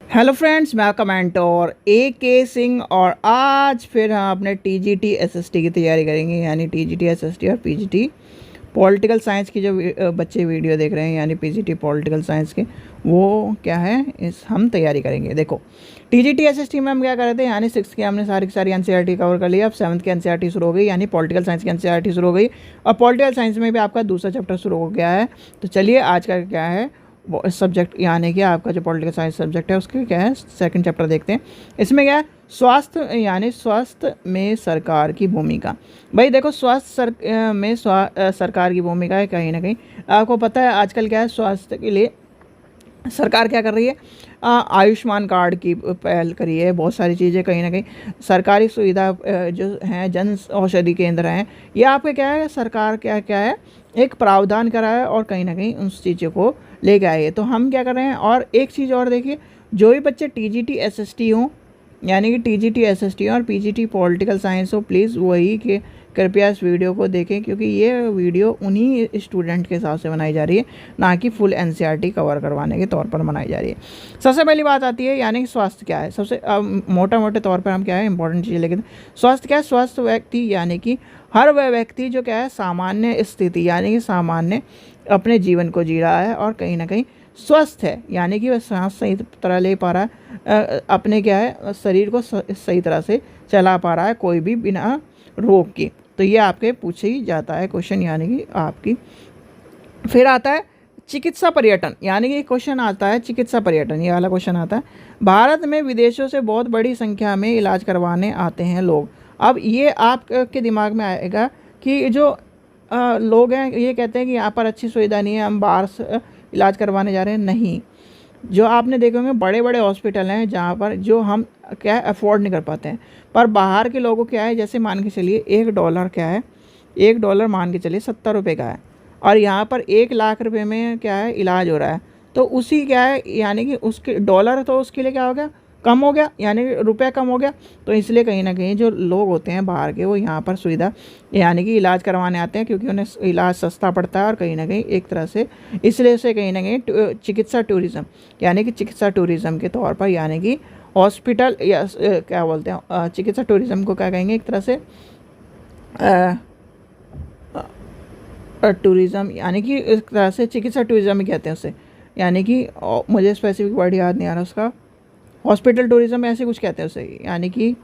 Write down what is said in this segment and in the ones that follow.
Hello friends, मैं आपका mentor ए के सिंह और आज फिर हम अपने टीजीटी एसएसटी की तैयारी करेंगे। यानी टीजीटी एसएसटी और पीजीटी पॉलिटिकल साइंस की जो बच्चे वीडियो देख रहे हैं, यानी पीजीटी पॉलिटिकल साइंस के, वो क्या है इस हम तैयारी करेंगे। देखो, टीजीटी एसएसटी में हम क्या कर रहे थे, यानी सिक्स की हमने सारी की सारी एनसीईआरटी कवर कर लिया। अब सेवन्थ की एनसीईआरटी शुरू हो गई, यानी पॉलिटिकल साइंस की एनसीईआरटी शुरू हो गई और पॉलिटिकल साइंस में भी आपका दूसरा चैप्टर शुरू हो गया है। तो चलिए आज का क्या है वो सब्जेक्ट, यानी कि आपका जो पॉलिटिकल साइंस सब्जेक्ट है उसके क्या है सेकंड चैप्टर देखते हैं। इसमें क्या है, स्वास्थ्य, यानी स्वास्थ्य में सरकार की भूमिका। भाई देखो, सरकार की भूमिका है कहीं ना कहीं। आपको पता है आजकल क्या है, स्वास्थ्य के लिए सरकार क्या कर रही है, आयुष्मान कार्ड की पहल करी है। बहुत सारी चीज़ें कहीं ना कहीं सरकारी सुविधा जो हैं, जन औषधि केंद्र हैं, ये आपके क्या है, सरकार क्या क्या है एक प्रावधान करा है और कहीं ना कहीं उन चीज़ों को लेके आए हैं। तो हम क्या कर रहे हैं, और एक चीज़ और देखिए, जो भी बच्चे टीजीटी एसएसटी हों, यानी कि टीजीटी एसएसटी और पीजीटी पॉलिटिकल साइंस हो, प्लीज़ वही के कृपया इस वीडियो को देखें, क्योंकि ये वीडियो उन्हीं स्टूडेंट के हिसाब से बनाई जा रही है, ना कि फुल एनसीईआरटी कवर करवाने के तौर पर बनाई जा रही है। सबसे पहली बात आती है, यानी कि स्वास्थ्य क्या है। सबसे मोटा मोटे तौर पर हम क्या है इंपॉर्टेंट चीज़ें लेके स्वास्थ्य क्या है। स्वास्थ्य व्यक्ति यानी कि हर वह व्यक्ति जो क्या है सामान्य स्थिति, यानी कि सामान्य अपने जीवन को जी रहा है और कहीं ना कहीं स्वस्थ है, यानी कि वह सांस सही तरह ले पा रहा है, अपने क्या है शरीर को सही तरह से चला पा रहा है, कोई भी बिना रोग के। तो ये आपके पूछे ही जाता है क्वेश्चन, यानी कि आपकी। फिर आता है चिकित्सा पर्यटन, यानी कि क्वेश्चन आता है चिकित्सा पर्यटन, ये वाला क्वेश्चन आता है। भारत में विदेशों से बहुत बड़ी संख्या में इलाज करवाने आते हैं लोग। अब ये आपके दिमाग में आएगा कि जो लोग हैं ये कहते हैं कि यहाँ पर अच्छी सुविधा नहीं है, हम बाहर से इलाज करवाने जा रहे हैं। नहीं, जो आपने देखे होंगे बड़े बड़े हॉस्पिटल हैं जहाँ पर जो हम क्या है अफोर्ड नहीं कर पाते हैं, पर बाहर के लोगों क्या है, जैसे मान के चलिए $1 क्या है, $1 मान के चलिए ₹70 का है, और यहाँ पर 1 लाख रुपए में क्या है इलाज हो रहा है। तो उसी क्या है, यानी कि उसके डॉलर तो उसके लिए क्या हो गया, कम हो गया, यानी कि रुपया कम हो गया। तो इसलिए कहीं ना कहीं जो लोग होते हैं बाहर के, वो यहाँ पर सुविधा यानी कि इलाज करवाने आते हैं, क्योंकि उन्हें इलाज सस्ता पड़ता है और कहीं ना कहीं एक तरह से इसलिए से कहीं ना कहीं चिकित्सा टूरिज़्म, यानी कि चिकित्सा टूरिज़्म के तौर पर, यानी कि हॉस्पिटल या क्या बोलते हैं चिकित्सा टूरिज़्म को क्या कहेंगे, एक तरह से टूरिज़्म, यानी कि एक तरह से चिकित्सा टूरिज़्म ही कहते हैं उसे। यानी कि मुझे स्पेसिफिक वर्ड याद नहीं आ रहा उसका, हॉस्पिटल टूरिज़्म ऐसे कुछ कहते हैं उसे। यानी कि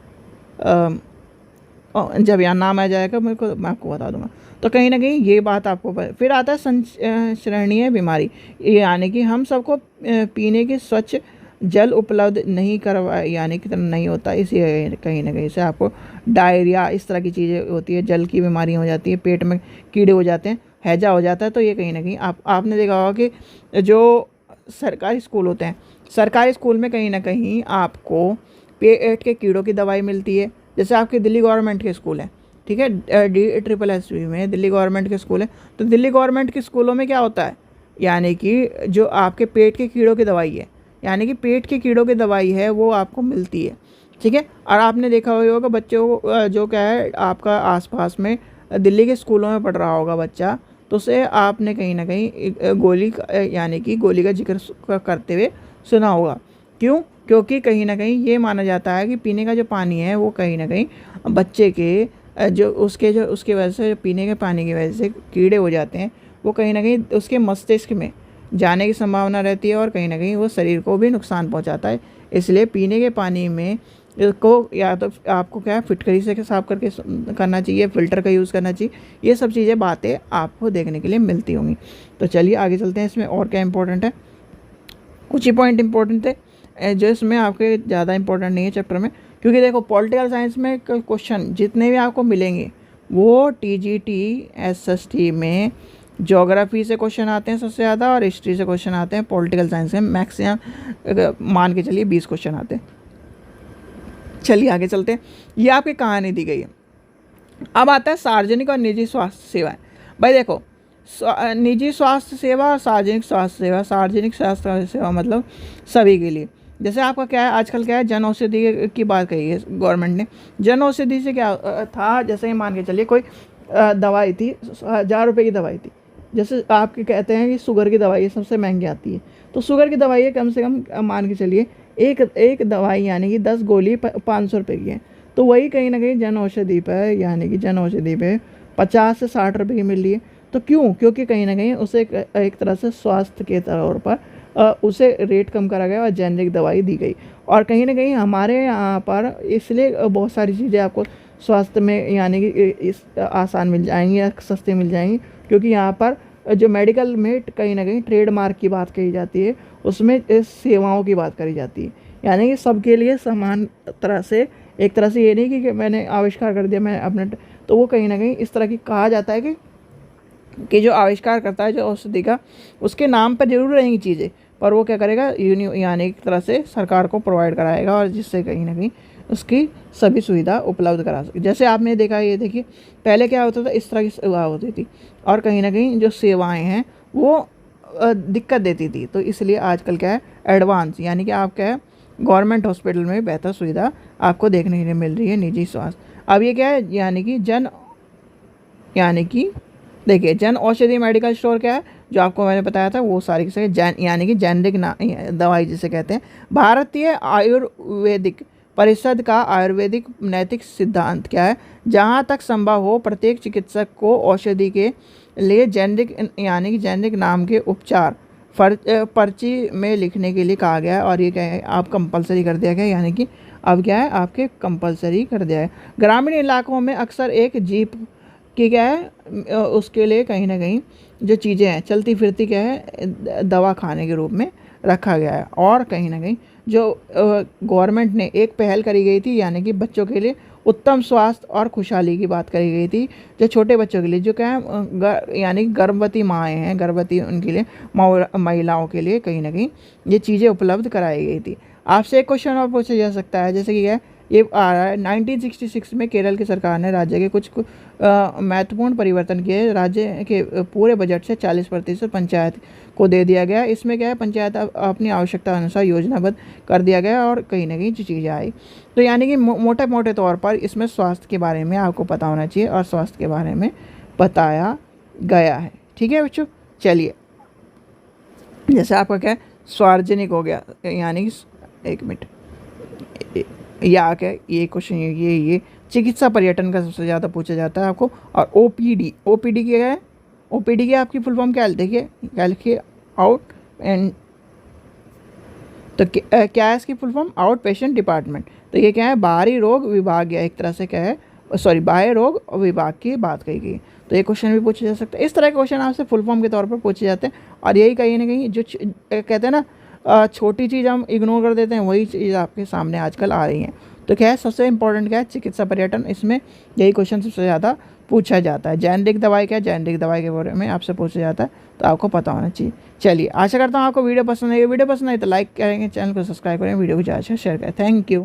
जब यहाँ नाम आ जाएगा मेरे को, मैं आपको बता दूंगा। तो कहीं ना कहीं ये बात आपको फिर आता है संचरणीय बीमारी, यानी कि हम सबको पीने के स्वच्छ जल उपलब्ध नहीं करवा, यानी कि नहीं होता, इसी कहीं ना कहीं से आपको डायरिया इस तरह की चीज़ें होती है, जल की बीमारी हो जाती है, पेट में कीड़े हो जाते हैं, हैजा हो जाता है। तो ये कहीं ना कहीं आपने देखा होगा कि जो सरकारी स्कूल होते हैं, सरकारी स्कूल में कहीं ना कहीं आपको पेट के कीड़ों की दवाई मिलती है। जैसे आपके दिल्ली गवर्नमेंट के स्कूल हैं, ठीक है, DSSB में दिल्ली गवर्नमेंट के स्कूल हैं, तो दिल्ली गवर्नमेंट के स्कूलों में क्या होता है, यानी कि जो आपके पेट के कीड़ों की दवाई है, यानी कि पेट के कीड़ों की दवाई है, वो आपको मिलती है, ठीक है। और आपने देखा होगा बच्चों को जो क्या है आपका आसपास में दिल्ली के स्कूलों में पढ़ रहा होगा बच्चा, तो उसे आपने कहीं ना कहीं गोली यानी कि गोली का जिक्र करते हुए सुना होगा। क्यों? क्योंकि कहीं ना कहीं ये माना जाता है कि पीने का जो पानी है वो कहीं ना कहीं बच्चे के जो उसके वजह से, पीने के पानी की वजह से कीड़े हो जाते हैं, वो कहीं ना कहीं उसके मस्तिष्क में जाने की संभावना रहती है और कहीं ना कहीं वो शरीर को भी नुकसान पहुंचाता है। इसलिए पीने के पानी में को या तो आपको क्या है फिटकरी से साफ करके करना चाहिए, फ़िल्टर का यूज़ करना चाहिए। ये सब चीज़ें बातें आपको देखने के लिए मिलती होंगी। तो चलिए आगे चलते हैं, इसमें और क्या इंपॉर्टेंट है। कुछ ही पॉइंट इंपॉर्टेंट थे जो इसमें आपके ज़्यादा इंपॉर्टेंट नहीं है चैप्टर में, क्योंकि देखो पॉलिटिकल साइंस में क्वेश्चन जितने भी आपको मिलेंगे वो टीजीटी एसएसटी में ज्योग्राफी से क्वेश्चन आते हैं सबसे ज़्यादा, और हिस्ट्री से क्वेश्चन आते हैं। पॉलिटिकल साइंस में मैक्सिमम मान के चलिए 20 क्वेश्चन आते हैं। चलिए आगे चलते हैं, ये आपकी कहानी दी गई है। अब आता है सार्वजनिक और निजी स्वास्थ्य सेवाएं। भाई देखो, निजी स्वास्थ्य सेवा और सार्वजनिक स्वास्थ्य सेवा। सार्वजनिक स्वास्थ्य सेवा मतलब सभी के लिए। जैसे आपका क्या है आजकल क्या है, जन औषधि की बात कही है गवर्नमेंट ने। जन औषधि से क्या था, जैसे ही मान के चलिए कोई दवाई थी, 1000 रुपये की दवाई थी। जैसे आपके कहते हैं कि शुगर की दवाई सबसे महंगी आती है, तो शुगर की दवाई कम से कम मान के चलिए एक एक दवाई यानी कि 10 गोली 500 रुपये की है। तो वही कहीं ना कहीं जन औषधि पर यानी कि जन औषधि पे 50 से 60 रुपये की मिल रही है। तो क्यों? क्योंकि कहीं ना कहीं उसे एक तरह से स्वास्थ्य के तौर पर उसे रेट कम करा गया और जेनरिक दवाई दी गई। और कहीं ना कहीं हमारे यहाँ पर इसलिए बहुत सारी चीज़ें आपको स्वास्थ्य में यानी कि इस आसान मिल जाएंगी या सस्ती मिल जाएंगी, क्योंकि यहाँ पर जो मेडिकल में कहीं ना कहीं ट्रेडमार्क की बात कही जाती है, उसमें इस सेवाओं की बात करी जाती है। यानी कि सबके लिए समान तरह से, एक तरह से ये नहीं कि मैंने आविष्कार कर दिया मैं अपने, तो वो कहीं ना कहीं इस तरह की कहा जाता है कि जो आविष्कार करता है जो औषधि का, उसके नाम पर जरूर रहेंगी चीज़ें, पर वो क्या करेगा यानी एक तरह से सरकार को प्रोवाइड कराएगा, और जिससे कहीं ना कहीं उसकी सभी सुविधा उपलब्ध करा सके। जैसे आपने देखा, ये देखिए पहले क्या होता था, इस तरह की सेवा होती थी, और कहीं ना कहीं जो सेवाएं हैं वो दिक्कत देती थी। तो इसलिए आजकल क्या है, एडवांस यानी कि आप क्या है, गवर्नमेंट हॉस्पिटल में बेहतर सुविधा आपको देखने के लिए मिल रही है निजी स्वास्थ्य। अब ये क्या है, यानी कि देखिए जन औषधि मेडिकल स्टोर क्या है, जो आपको मैंने बताया था, वो सारी की सारी यानी कि जेनरिक दवाई जिसे कहते हैं। भारतीय आयुर्वेदिक परिषद का आयुर्वेदिक नैतिक सिद्धांत क्या है, जहाँ तक संभव हो प्रत्येक चिकित्सक को औषधि के लिए जेनरिक यानी कि जेनरिक नाम के उपचार पर्ची में लिखने के लिए कहा गया है। और ये क्या है, आप कंपलसरी कर दिया गया, यानी कि अब क्या है, आपके कंपलसरी कर दिया है। ग्रामीण इलाकों में अक्सर एक जीप की क्या है, उसके लिए कहीं ना कहीं जो चीज़ें हैं चलती फिरती क्या है, दवा खाने के रूप में रखा गया है। और कहीं ना कहीं जो गवर्नमेंट ने एक पहल करी गई थी, यानी कि बच्चों के लिए उत्तम स्वास्थ्य और खुशहाली की बात करी गई थी, जो छोटे बच्चों के लिए जो क्या है यानी गर्भवती माएँ हैं, गर्भवती उनके लिए महिलाओं के लिए कहीं ना कहीं ये चीज़ें उपलब्ध कराई गई थी। आपसे एक क्वेश्चन और पूछा जा सकता है, जैसे कि क्या है, ये आ रहा है 1966 में केरल की सरकार ने राज्य के कुछ महत्वपूर्ण परिवर्तन किए। राज्य के पूरे बजट से 40% पंचायत को दे दिया गया। इसमें क्या है, पंचायत अपनी आवश्यकता अनुसार योजनाबद्ध कर दिया गया, और कहीं ना कहीं जो चीज़ें आई। तो यानी कि मोटे मोटे तौर पर इसमें स्वास्थ्य के बारे में आपको पता होना चाहिए, और स्वास्थ्य के बारे में बताया गया है। ठीक है बच्चों, चलिए जैसे आपका क्या है, सार्वजनिक हो गया, यानी कि एक मिनट, या क्या ये क्वेश्चन, ये चिकित्सा पर्यटन का सबसे ज़्यादा पूछा जाता है आपको। और ओपीडी क्या है, ओपीडी की आपकी फुल फॉर्म क्या है, देखिए क्या लिखिए, आउट एंड, तो क्या है इसकी full form, out patient department. तो ये क्या है, बाहरी रोग विभाग, या एक तरह से क्या है, सॉरी बाह्य रोग विभाग की बात कही गई। तो ये क्वेश्चन भी पूछा जा सकता है। इस तरह के क्वेश्चन आपसे फुल फॉर्म के तौर पर पूछे जाते हैं, और यही कहीं ना कहीं जो कहते हैं ना, छोटी चीज़ हम इग्नोर कर देते हैं, वही चीज़ आपके सामने आजकल आ रही हैं। तो क्या है, सबसे इंपॉर्टेंट क्या है, चिकित्सा पर्यटन, इसमें यही क्वेश्चन सबसे ज़्यादा पूछा जाता है। जेनरिक दवाई क्या है, जेनरिक दवाई के बारे में आपसे पूछा जाता है, तो आपको पता होना चाहिए। चलिए आशा करता हूँ आपको वीडियो पसंद आई। वीडियो पसंद आई तो लाइक करेंगे, चैनल को सब्सक्राइब करें, वीडियो को ज़्यादा शेयर करें। Thank you.